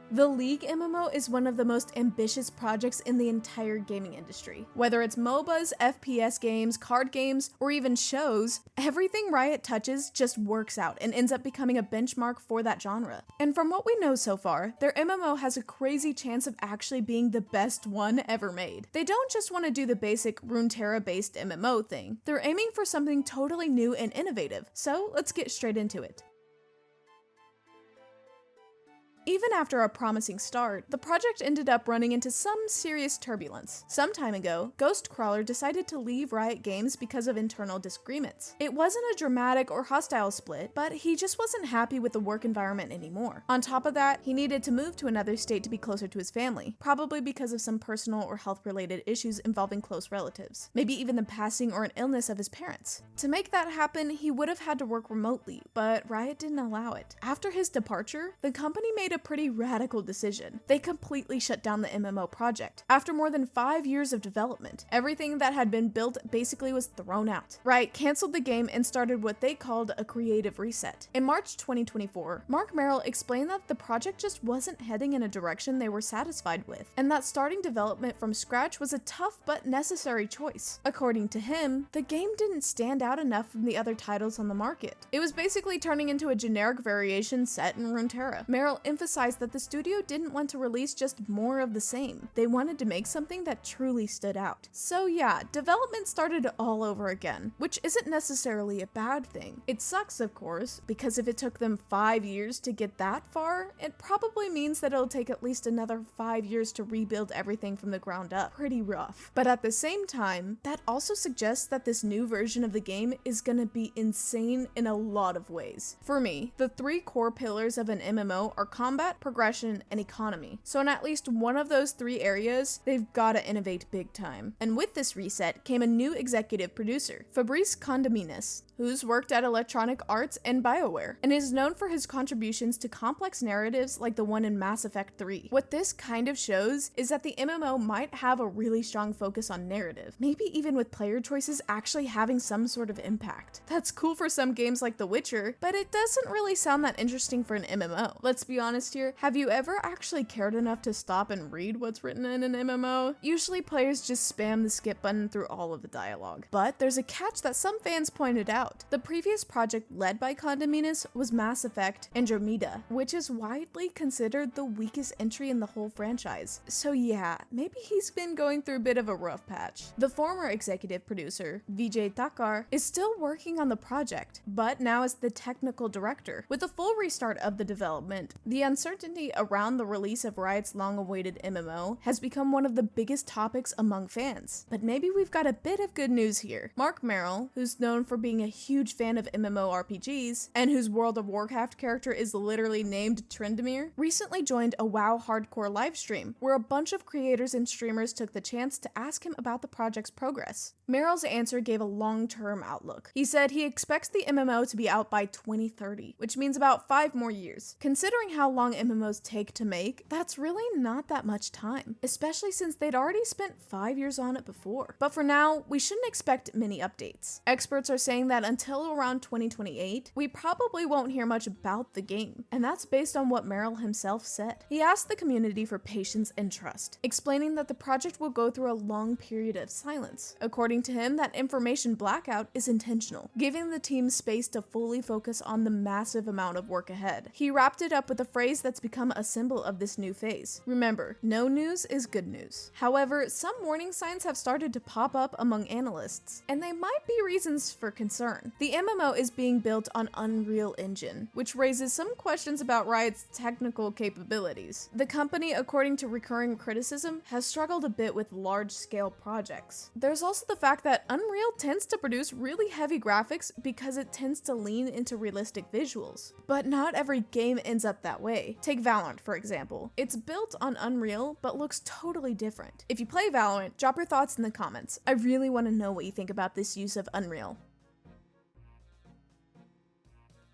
The League MMO is one of the most ambitious projects in the entire gaming industry. Whether it's MOBAs, FPS games, card games, or even shows, everything Riot touches just works out and ends up becoming a benchmark for that genre. And from what we know so far, their MMO has a crazy chance of actually being the best one ever made. They don't just want to do the basic Runeterra-based MMO thing. They're aiming for something totally new and innovative. So let's get straight into it. Even after a promising start, the project ended up running into some serious turbulence. Some time ago, Ghostcrawler decided to leave Riot Games because of internal disagreements. It wasn't a dramatic or hostile split, but he just wasn't happy with the work environment anymore. On top of that, he needed to move to another state to be closer to his family, probably because of some personal or health-related issues involving close relatives, maybe even the passing or an illness of his parents. To make that happen, he would have had to work remotely, but Riot didn't allow it. After his departure, the company made a pretty radical decision. They completely shut down the MMO project. After more than 5 years of development, everything that had been built basically was thrown out. Riot canceled the game and started what they called a creative reset. In March 2024, Mark Merrill explained that the project just wasn't heading in a direction they were satisfied with, and that starting development from scratch was a tough but necessary choice. According to him, the game didn't stand out enough from the other titles on the market. It was basically turning into a generic variation set in Runeterra. Merrill emphasized that the studio didn't want to release just more of the same. They wanted to make something that truly stood out. So yeah, development started all over again, which isn't necessarily a bad thing. It sucks, of course, because if it took them 5 years to get that far, it probably means that it'll take at least another 5 years to rebuild everything from the ground up. Pretty rough. But at the same time, that also suggests that this new version of the game is gonna be insane in a lot of ways. For me, the 3 core pillars of an MMO are combat, progression, and economy. So in at least one of those 3 areas, they've gotta innovate big time. And with this reset came a new executive producer, Fabrice Condominis, who's worked at Electronic Arts and BioWare, and is known for his contributions to complex narratives like the one in Mass Effect 3. What this kind of shows is that the MMO might have a really strong focus on narrative, maybe even with player choices actually having some sort of impact. That's cool for some games like The Witcher, but it doesn't really sound that interesting for an MMO. Let's be honest here, have you ever actually cared enough to stop and read what's written in an MMO? Usually players just spam the skip button through all of the dialogue. But there's a catch that some fans pointed out. The previous project led by Condominis was Mass Effect Andromeda, which is widely considered the weakest entry in the whole franchise. So yeah, maybe he's been going through a bit of a rough patch. The former executive producer, Vijay Thakkar, is still working on the project, but now as the technical director. With the full restart of the development, the uncertainty around the release of Riot's long-awaited MMO has become one of the biggest topics among fans. But maybe we've got a bit of good news here. Mark Merrill, who's known for being a huge fan of MMORPGs, and whose World of Warcraft character is literally named Tryndamere, recently joined a WoW hardcore livestream, where a bunch of creators and streamers took the chance to ask him about the project's progress. Merrill's answer gave a long-term outlook. He said he expects the MMO to be out by 2030, which means about 5 more years. Considering how long MMOs take to make, that's really not that much time, especially since they'd already spent 5 years on it before. But for now, we shouldn't expect many updates. Experts are saying that until around 2028, we probably won't hear much about the game, and that's based on what Merrill himself said. He asked the community for patience and trust, explaining that the project will go through a long period of silence. According to him, that information blackout is intentional, giving the team space to fully focus on the massive amount of work ahead. He wrapped it up with a phrase that's become a symbol of this new phase. Remember, no news is good news. However, some warning signs have started to pop up among analysts, and they might be reasons for concern. The MMO is being built on Unreal Engine, which raises some questions about Riot's technical capabilities. The company, according to recurring criticism, has struggled a bit with large-scale projects. There's also the fact that Unreal tends to produce really heavy graphics because it tends to lean into realistic visuals. But not every game ends up that way. Take Valorant, for example. It's built on Unreal, but looks totally different. If you play Valorant, drop your thoughts in the comments. I really want to know what you think about this use of Unreal.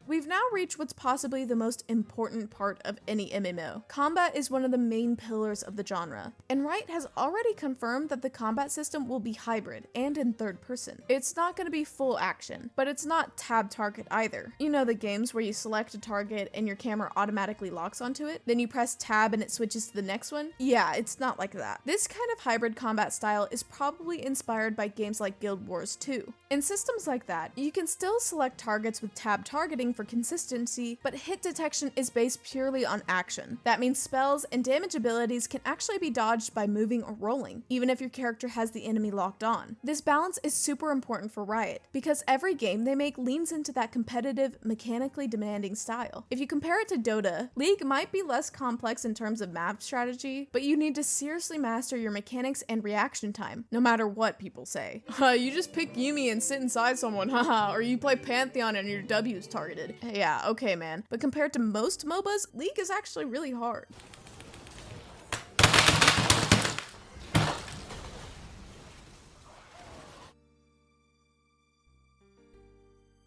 We've now reached what's possibly the most important part of any MMO. Combat is one of the main pillars of the genre, and Riot has already confirmed that the combat system will be hybrid and in third person. It's not going to be full action, but it's not tab target either. You know the games where you select a target and your camera automatically locks onto it, then you press tab and it switches to the next one? Yeah, it's not like that. This kind of hybrid combat style is probably inspired by games like Guild Wars 2. In systems like that, you can still select targets with tab targeting for consistency, but hit detection is based purely on action. That means spells and damage abilities can actually be dodged by moving or rolling, even if your character has the enemy locked on. This balance is super important for Riot, because every game they make leans into that competitive, mechanically demanding style. If you compare it to Dota, League might be less complex in terms of map strategy, but you need to seriously master your mechanics and reaction time, no matter what people say. You just pick Yuumi and sit inside someone, haha, or you play Pantheon and your W is targeted. Yeah, okay man, but compared to most MOBAs, League is actually really hard.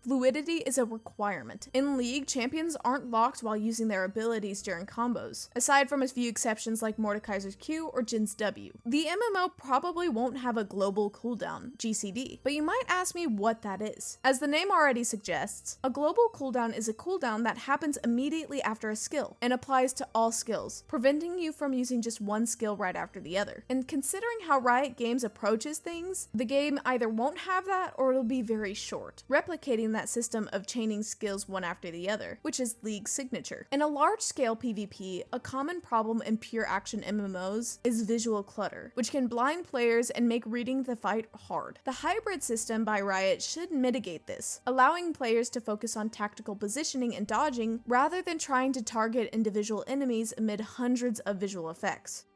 Fluidity is a requirement. In League, champions aren't locked while using their abilities during combos, aside from a few exceptions like Mordekaiser's Q or Jin's W. The MMO probably won't have a global cooldown, GCD, but you might ask me what that is. As the name already suggests, a global cooldown is a cooldown that happens immediately after a skill and applies to all skills, preventing you from using just one skill right after the other. And considering how Riot Games approaches things, the game either won't have that or it'll be very short, replicating that system of chaining skills one after the other, which is League's signature. In a large-scale PvP, a common problem in pure action MMOs is visual clutter, which can blind players and make reading the fight hard. The hybrid system by Riot should mitigate this, allowing players to focus on tactical positioning and dodging rather than trying to target individual enemies amid hundreds of visual effects.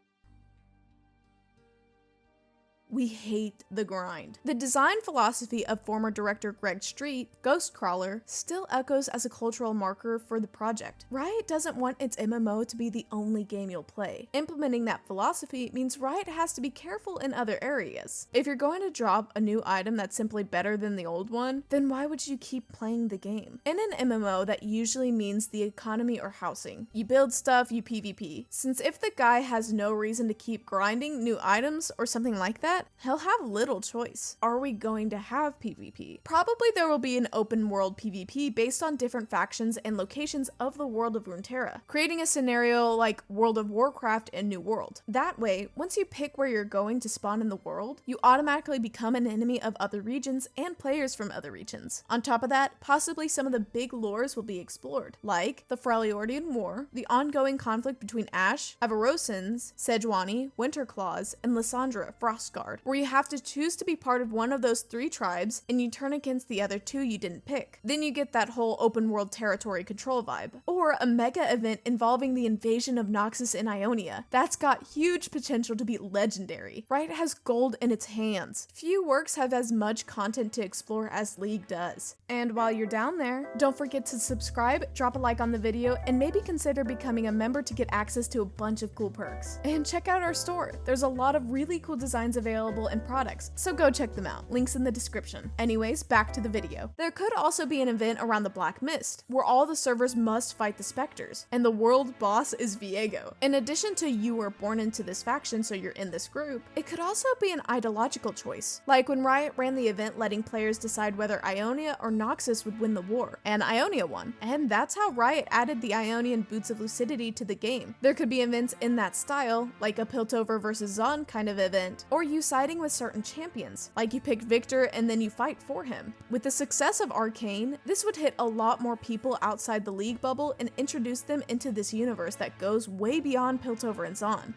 We hate the grind. The design philosophy of former director Greg Street, Ghostcrawler, still echoes as a cultural marker for the project. Riot doesn't want its MMO to be the only game you'll play. Implementing that philosophy means Riot has to be careful in other areas. If you're going to drop a new item that's simply better than the old one, then why would you keep playing the game? In an MMO, that usually means the economy or housing. You build stuff, you PvP. Since if the guy has no reason to keep grinding new items or something like that, he'll have little choice. Are we going to have PvP? Probably there will be an open world PvP based on different factions and locations of the world of Runeterra, creating a scenario like World of Warcraft and New World. That way, once you pick where you're going to spawn in the world, you automatically become an enemy of other regions and players from other regions. On top of that, possibly some of the big lores will be explored, like the Freljordian War, the ongoing conflict between Ashe, Avarosans, Sejuani, Winterclaws, and Lysandra Frostguard, where you have to choose to be part of one of those 3 tribes and you turn against the other 2 you didn't pick. Then you get that whole open world territory control vibe. Or a mega event involving the invasion of Noxus in Ionia. That's got huge potential to be legendary. Riot has gold in its hands. Few works have as much content to explore as League does. And while you're down there, don't forget to subscribe, drop a like on the video, and maybe consider becoming a member to get access to a bunch of cool perks. And check out our store. There's a lot of really cool designs available and products, so go check them out. Links in the description. Anyways, back to the video. There could also be an event around the Black Mist, where all the servers must fight the Spectres, and the world boss is Viego. In addition to you were born into this faction so you're in this group, it could also be an ideological choice, like when Riot ran the event letting players decide whether Ionia or Noxus would win the war, and Ionia won. And that's how Riot added the Ionian Boots of Lucidity to the game. There could be events in that style, like a Piltover versus Zon kind of event, or you siding with certain champions, like you pick Victor and then you fight for him. With the success of Arcane, this would hit a lot more people outside the League bubble and introduce them into this universe that goes way beyond Piltover and Zon.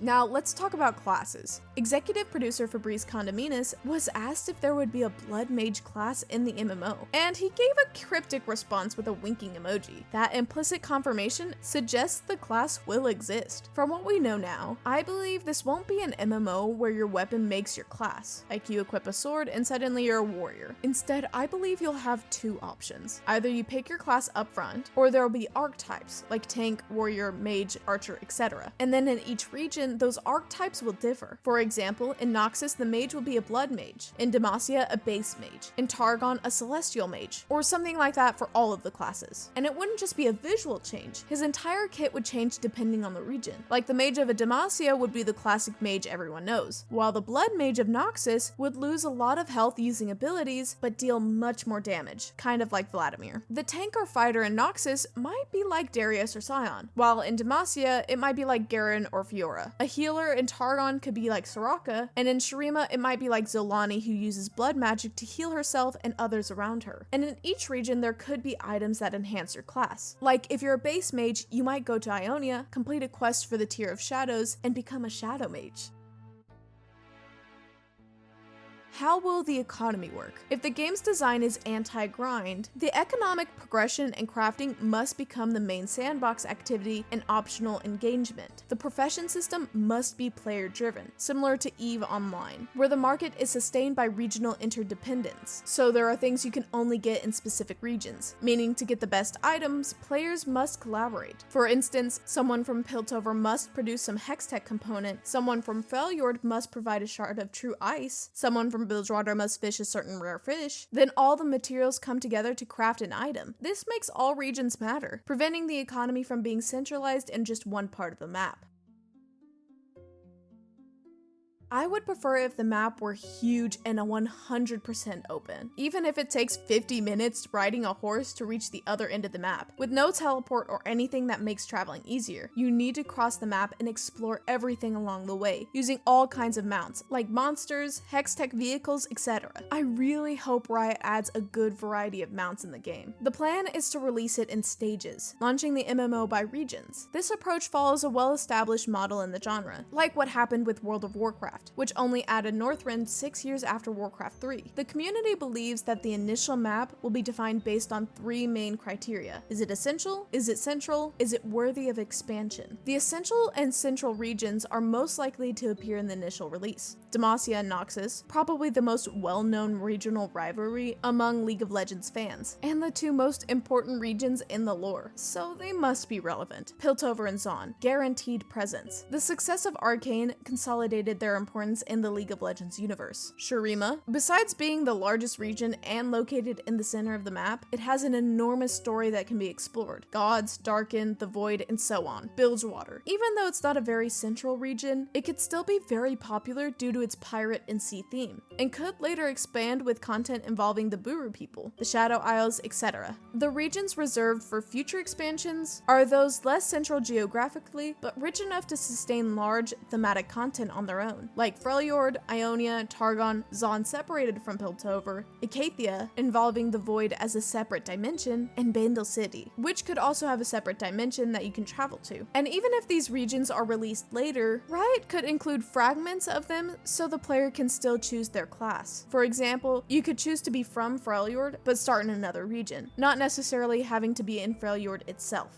Now, let's talk about classes. Executive producer Fabrice Condominis was asked if there would be a Blood Mage class in the MMO, and he gave a cryptic response with a winking emoji. That implicit confirmation suggests the class will exist. From what we know now, I believe this won't be an MMO where your weapon makes your class, like you equip a sword and suddenly you're a warrior. Instead, I believe you'll have 2 options. Either you pick your class up front, or there will be archetypes, like tank, warrior, mage, archer, etc. And then in each region, region, those archetypes will differ. For example, in Nexus, the mage will be a blood mage, in Demacia, a base mage, in Targon, a celestial mage, or something like that for all of the classes. And it wouldn't just be a visual change, his entire kit would change depending on the region. Like the mage of a Demacia would be the classic mage everyone knows, while the blood mage of Nexus would lose a lot of health using abilities, but deal much more damage, kind of like Vladimir. The tank or fighter in Nexus might be like Darius or Scion, while in Demacia, it might be like Garen or Fiora. A healer in Targon could be like Soraka, and in Shurima, it might be like Zolani, who uses blood magic to heal herself and others around her. And in each region, there could be items that enhance your class. Like if you're a base mage, you might go to Ionia, complete a quest for the Tier of Shadows, and become a shadow mage. How will the economy work? If the game's design is anti-grind, the economic progression and crafting must become the main sandbox activity and optional engagement. The profession system must be player-driven, similar to EVE Online, where the market is sustained by regional interdependence. So there are things you can only get in specific regions, meaning to get the best items, players must collaborate. For instance, someone from Piltover must produce some Hextech component, someone from Freljord must provide a shard of true ice, someone from Bilgewater must fish a certain rare fish, then all the materials come together to craft an item. This makes all regions matter, preventing the economy from being centralized in just one part of the map. I would prefer if the map were huge and a 100% open, even if it takes 50 minutes riding a horse to reach the other end of the map. With no teleport or anything that makes traveling easier, you need to cross the map and explore everything along the way, using all kinds of mounts, like monsters, Hextech vehicles, etc. I really hope Riot adds a good variety of mounts in the game. The plan is to release it in stages, launching the MMO by regions. This approach follows a well-established model in the genre, like what happened with World of Warcraft, which only added Northrend 6 years after Warcraft 3. The community believes that the initial map will be defined based on 3 main criteria. Is it essential? Is it central? Is it worthy of expansion? The essential and central regions are most likely to appear in the initial release. Demacia and Nexus, probably the most well-known regional rivalry among League of Legends fans, and the 2 most important regions in the lore, so they must be relevant. Piltover and Zaun, guaranteed presence. The success of Arcane consolidated their importance in the League of Legends universe. Shurima, besides being the largest region and located in the center of the map, it has an enormous story that can be explored. Gods, Darken, the Void, and so on. Bilgewater. Even though it's not a very central region, it could still be very popular due to its pirate and sea theme, and could later expand with content involving the Buru people, the Shadow Isles, etc. The regions reserved for future expansions are those less central geographically, but rich enough to sustain large thematic content on their own, like Freljord, Ionia, Targon, Zaun separated from Piltover, Icathia, involving the Void as a separate dimension, and Bandle City, which could also have a separate dimension that you can travel to. And even if these regions are released later, Riot could include fragments of them so the player can still choose their class. For example, you could choose to be from Freljord, but start in another region, not necessarily having to be in Freljord itself.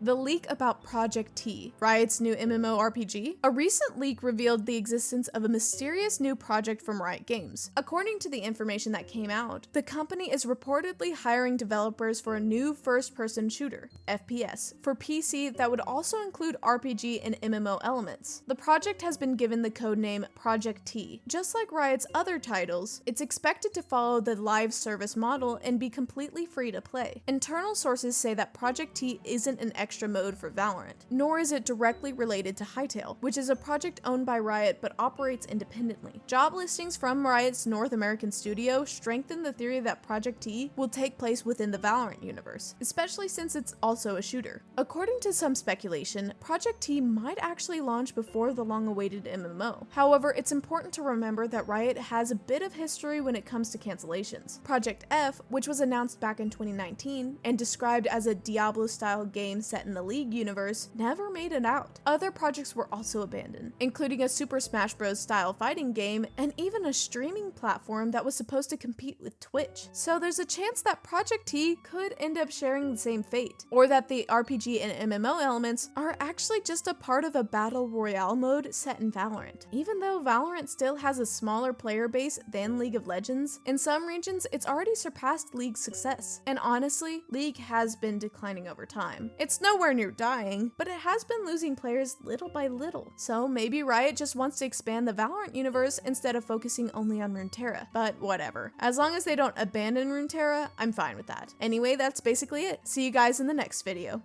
The leak about Project T, Riot's new MMORPG. A recent leak revealed the existence of a mysterious new project from Riot Games. According to the information that came out, the company is reportedly hiring developers for a new first-person shooter, FPS, for PC that would also include RPG and MMO elements. The project has been given the codename Project T. Just like Riot's other titles, it's expected to follow the live service model and be completely free to play. Internal sources say that Project T isn't an extra mode for Valorant, nor is it directly related to Hytale, which is a project owned by Riot but operates independently. Job listings from Riot's North American studio strengthen the theory that Project T will take place within the Valorant universe, especially since it's also a shooter. According to some speculation, Project T might actually launch before the long-awaited MMO. However, it's important to remember that Riot has a bit of history when it comes to cancellations. Project F, which was announced back in 2019 and described as a Diablo-style game set in the League universe, never made it out. Other projects were also abandoned, including a Super Smash Bros. Style fighting game and even a streaming platform that was supposed to compete with Twitch. So there's a chance that Project T could end up sharing the same fate, or that the RPG and MMO elements are actually just a part of a battle royale mode set in Valorant. Even though Valorant still has a smaller player base than League of Legends, in some regions it's already surpassed League's success, and honestly, League has been declining over time. It's It's nowhere near dying, but it has been losing players little by little. So maybe Riot just wants to expand the Valorant universe instead of focusing only on Runeterra. But whatever. As long as they don't abandon Runeterra, I'm fine with that. Anyway, that's basically it. See you guys in the next video.